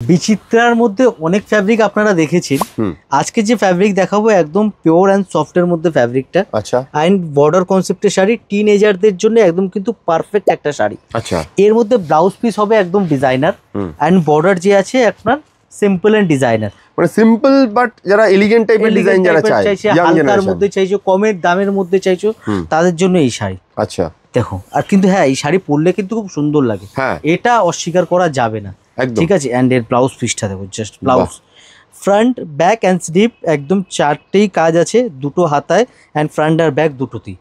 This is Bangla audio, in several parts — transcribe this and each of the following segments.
বিচিত্রার মধ্যে অনেক ফ্যাব্রিক আপনারা দেখেছেন। আজকে যে ফ্যাব্রিক দেখাবো একদম পিওর অ্যান্ড সফটের মধ্যে ফ্যাব্রিকটা। আচ্ছা। অ্যান্ড বর্ডার কনসেপ্টের শাড়ি, টিনেজারদের জন্য একদম কিন্তু পারফেক্ট একটা শাড়ি। আচ্ছা। এর মধ্যে ব্লাউজ পিস হবে একদম ডিজাইনার, অ্যান্ড বর্ডার যে আছে আপনার সিম্পল এন্ড ডিজাইনার, মানে সিম্পল বাট যারা এলিগেন্ট টাইপের ডিজাইন যারা চাইছে, হালকার মধ্যে চাইছো, কমের দামের মধ্যে চাইছো, তাদের জন্য এই শাড়ি। আচ্ছা দেখো, আর কিন্তু হ্যাঁ এই শাড়ি পরলে কিন্তু খুব সুন্দর লাগে, এটা অস্বীকার করা যাবে না, ঠিক আছে। অ্যান্ড এর ব্লাউজ পিসটা দেখো, just blouse, front back and sleeve একদম চারটেই কাজ আছে, দুটো হাতায় অ্যান্ড ফ্রন্ট আর ব্যাক দুটোতেই।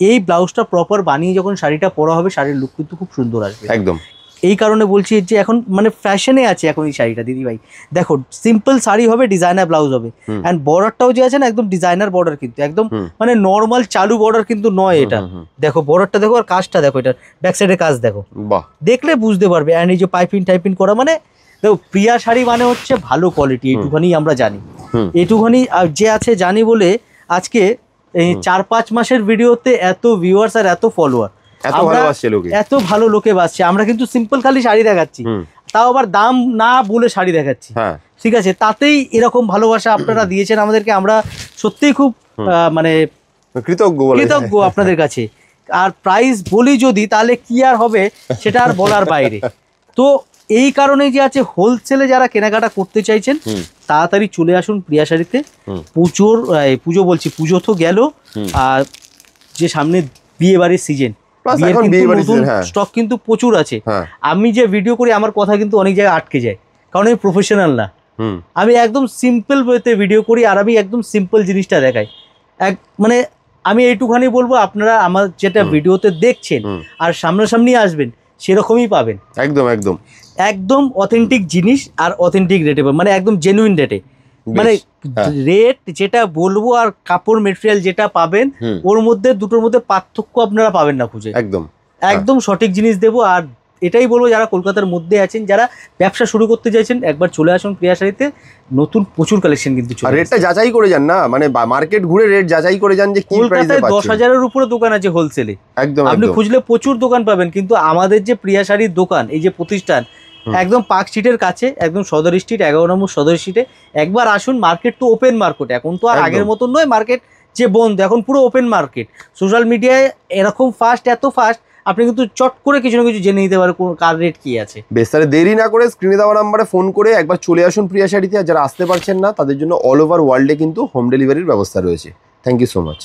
এই ব্লাউজটা প্রপার বানিয়ে যখন শাড়িটা পরা হবে, শাড়ির লুক কিন্তু খুব সুন্দর আসবে একদম। এই কারণে বলছি যে এখন মানে ফ্যাশনে আছে এখন এই শাড়িটা দিদি ভাই। দেখো সিম্পল শাড়ি হবে, ডিজাইনার ব্লাউজ হবে, অ্যান্ড বর্ডারটাও যে আছে না একদম ডিজাইনার বর্ডার, কিন্তু একদম মানে নর্মাল চালু বর্ডার কিন্তু নয় এটা। দেখো বর্ডারটা দেখো, আর কাজটা দেখো, এটা ব্যাক সাইডের কাজ দেখো, দেখলে বুঝতে পারবে। অ্যান্ড এই যে পাইপিং টাইপিং করা, মানে দেখো প্রিয়া শাড়ি মানে হচ্ছে ভালো কোয়ালিটি, এইটুখানি আমরা জানি, এইটুখানি যে আছে জানি বলে আজকে এই 4-5 মাসের ভিডিওতে এত ভিউয়ার্স আর এত ফলোয়ার, এত ভালো লোকে বাসছে। আমরা কিন্তু সিম্পল খালি শাড়ি দেখাচ্ছি, তাও আবার দাম না বলে শাড়ি দেখাচ্ছি, ঠিক আছে। তাতেই এরকম ভালোবাসা আপনারা দিয়েছেন আমাদেরকে, আমরা সত্যিই খুব মানে কৃতজ্ঞ আপনাদের কাছে। আর প্রাইস বলি যদি, তাহলে কি আর হবে সেটা আর বলার বাইরে। তো এই কারণে যে আছে, হোলসেলে যারা কেনাকাটা করতে চাইছেন তাড়াতাড়ি চলে আসুন প্রিয়া শাড়িতে। পুজো বলছি, পুজো তো গেল, আর যে সামনে বিয়ে বাড়ির সিজন, স্টক কিন্তু প্রচুর আছে। আমি যে ভিডিও করি আমার কথা কিন্তু অনেক জায়গায় আটকে যায়, কারণ আমি প্রফেশনাল না, আমি একদম সিম্পল ওয়েতে ভিডিও করি, আর আমি একদম সিম্পল জিনিসটা দেখাই। মানে আমি এইটুখানি বলবো, আপনারা আমার যেটা ভিডিওতে দেখছেন আর সামনাসামনি আসবেন সেরকমই পাবেন, একদম একদম একদম অথেন্টিক জিনিস, আর অথেন্টিক রেটে, মানে একদম জেনুইন রেটে। মানে রেট যেটা বলবো আর কাপড় মেটেরিয়াল যেটা পাবেন, ওর মধ্যে দুটোর মধ্যে পার্থক্য আপনারা পাবেন না খুঁজে, একদম একদম সঠিক জিনিস দেবো। আর এটাই বলবো, যারা কলকাতার মধ্যে আছেন, যারা ব্যবসা শুরু করতে চাইছেন, একবার চলে আসুন প্রিয়া শাড়িতে। নতুন প্রচুর কালেকশন কিন্তু রেটটা যাচাই করে যান না, মানে মার্কেট ঘুরে রেট যাচাই করে যান যে কলকাতায় 10,000-এর উপরে দোকান আছে হোলসেলে, একদম আপনি খুঁজলে প্রচুর দোকান পাবেন। কিন্তু আমাদের যে প্রিয়া শাড়ির দোকান, এই যে প্রতিষ্ঠান, একদম পার্ক স্ট্রিটের কাছে, একদম সদর স্ট্রিট 11 নম্বর সদর স্ট্রিটে। একবার আসুন, মার্কেট তো ওপেন মার্কেট, এখন তো আর আগের মতন নয় মার্কেট যে বন্ধ, এখন পুরো ওপেন মার্কেট। সোশ্যাল মিডিয়ায় এরকম ফাস্ট, এত ফাস্ট, আপনি কিন্তু চট করে কিছু না কিছু জেনে নিতে পারেন কার রেট কি আছে। বেশ, তাহলে দেরি না করে স্ক্রিনে দেওয়া নাম্বারে ফোন করে একবার চলে আসুন প্রিয়া শাড়িতে। আর যারা আসতে পারছেন না তাদের জন্য অল ওভার ওয়ার্ল্ডে কিন্তু হোম ডেলিভারির ব্যবস্থা রয়েছে। Thank you so much.